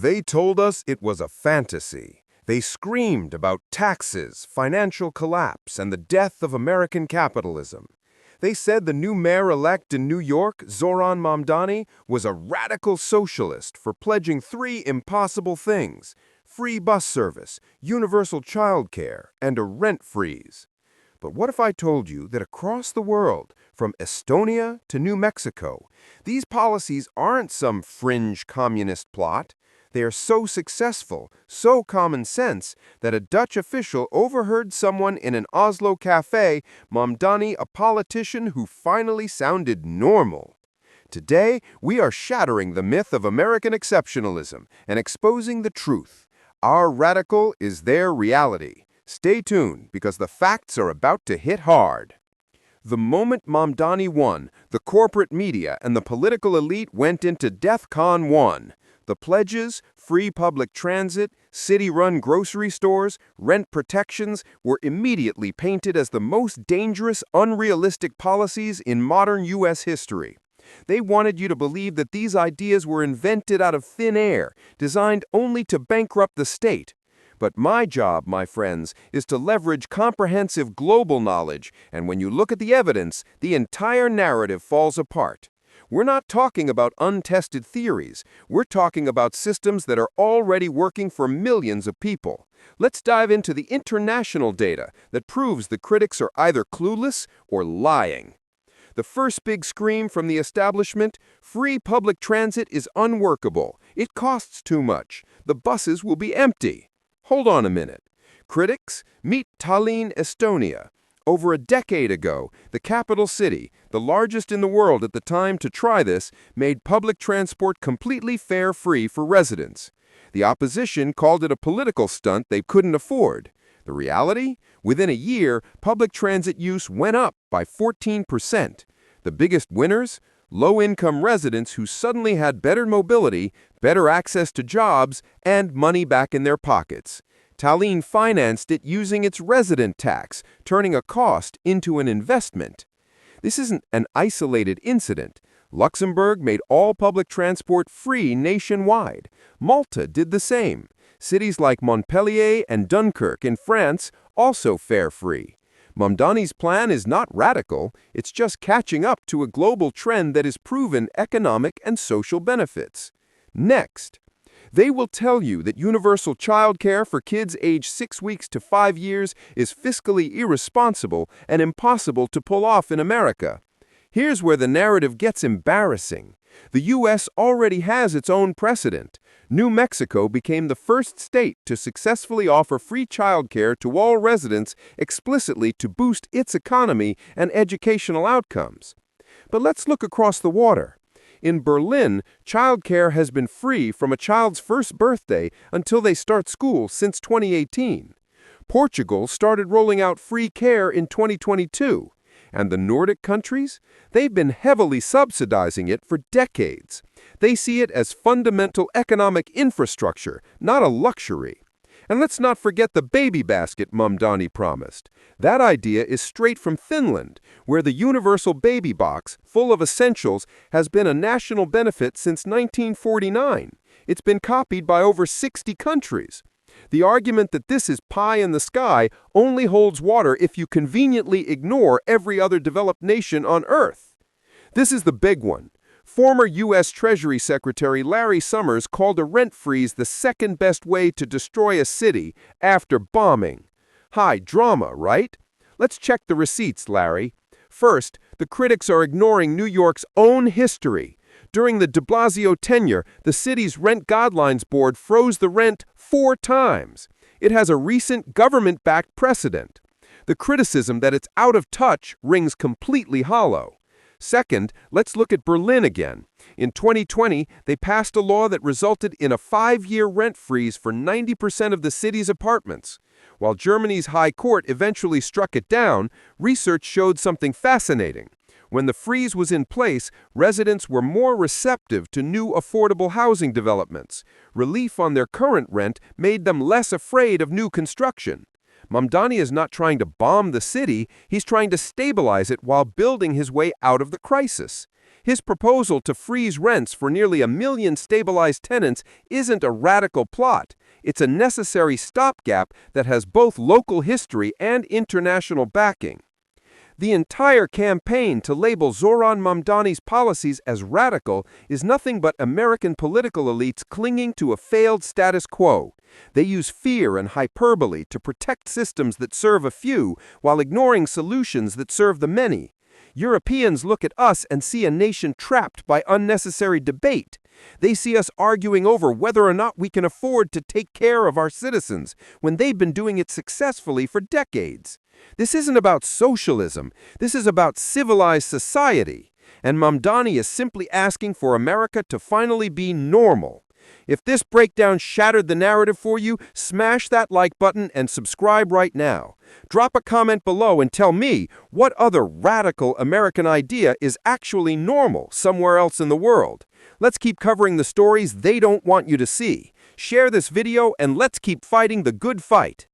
They told us it was a fantasy. They screamed about taxes, financial collapse, and the death of American capitalism. They said the new mayor-elect in New York, Zohran Mamdani, was a radical socialist for pledging three impossible things: free bus service, universal childcare, and a rent freeze. But what if I told you that across the world, from Estonia to New Mexico, these policies aren't some fringe communist plot? They are so successful, so common sense, that a Dutch official overheard someone in an Oslo cafe, Mamdani, a politician who finally sounded normal. Today, we are shattering the myth of American exceptionalism and exposing the truth. Our radical is their reality. Stay tuned, because the facts are about to hit hard. The moment Mamdani won, the corporate media and the political elite went into DEFCON 1. The pledges, free public transit, city-run grocery stores, rent protections were immediately painted as the most dangerous, unrealistic policies in modern U.S. history. They wanted you to believe that these ideas were invented out of thin air, designed only to bankrupt the state. But my job, my friends, is to leverage comprehensive global knowledge, and when you look at the evidence, the entire narrative falls apart. We're not talking about untested theories. We're talking about systems that are already working for millions of people. Let's dive into the international data that proves the critics are either clueless or lying. The first big scream from the establishment: free public transit is unworkable. It costs too much. The buses will be empty. Hold on a minute. Critics, meet Tallinn, Estonia. Over a decade ago, the capital city, the largest in the world at the time to try this, made public transport completely fare-free for residents. The opposition called it a political stunt they couldn't afford. The reality? Within a year, public transit use went up by 14%. The biggest winners? Low-income residents who suddenly had better mobility, better access to jobs, and money back in their pockets. Tallinn financed it using its resident tax, turning a cost into an investment. This isn't an isolated incident. Luxembourg made all public transport free nationwide. Malta did the same. Cities like Montpellier and Dunkirk in France also fare-free. Mamdani's plan is not radical, it's just catching up to a global trend that has proven economic and social benefits. Next, they will tell you that universal childcare for kids aged 6 weeks to 5 years is fiscally irresponsible and impossible to pull off in America. Here's where the narrative gets embarrassing. The U.S. already has its own precedent. New Mexico became the first state to successfully offer free childcare to all residents explicitly to boost its economy and educational outcomes. But let's look across the water. In Berlin, childcare has been free from a child's first birthday until they start school since 2018. Portugal started rolling out free care in 2022. And the Nordic countries? They've been heavily subsidizing it for decades. They see it as fundamental economic infrastructure, not a luxury. And let's not forget the baby basket Mamdani promised. That idea is straight from Finland, where the universal baby box, full of essentials, has been a national benefit since 1949. It's been copied by over 60 countries. The argument that this is pie in the sky only holds water if you conveniently ignore every other developed nation on Earth. This is the big one. Former U.S. Treasury Secretary Larry Summers called a rent freeze the second best way to destroy a city after bombing. High drama, right? Let's check the receipts, Larry. First, the critics are ignoring New York's own history. During the de Blasio tenure, the city's Rent Guidelines Board froze the rent 4 times. It has a recent government-backed precedent. The criticism that it's out of touch rings completely hollow. Second, let's look at Berlin again. In 2020, they passed a law that resulted in a 5-year rent freeze for 90% of the city's apartments. While Germany's High Court eventually struck it down, research showed something fascinating. When the freeze was in place, residents were more receptive to new affordable housing developments. Relief on their current rent made them less afraid of new construction. Mamdani is not trying to bomb the city, he's trying to stabilize it while building his way out of the crisis. His proposal to freeze rents for nearly 1 million stabilized tenants isn't a radical plot. It's a necessary stopgap that has both local history and international backing. The entire campaign to label Zohran Mamdani's policies as radical is nothing but American political elites clinging to a failed status quo. They use fear and hyperbole to protect systems that serve a few while ignoring solutions that serve the many. Europeans look at us and see a nation trapped by unnecessary debate. They see us arguing over whether or not we can afford to take care of our citizens when they've been doing it successfully for decades. This isn't about socialism. This is about civilized society. And Mamdani is simply asking for America to finally be normal. If this breakdown shattered the narrative for you, smash that like button and subscribe right now. Drop a comment below and tell me what other radical American idea is actually normal somewhere else in the world. Let's keep covering the stories they don't want you to see. Share this video and let's keep fighting the good fight.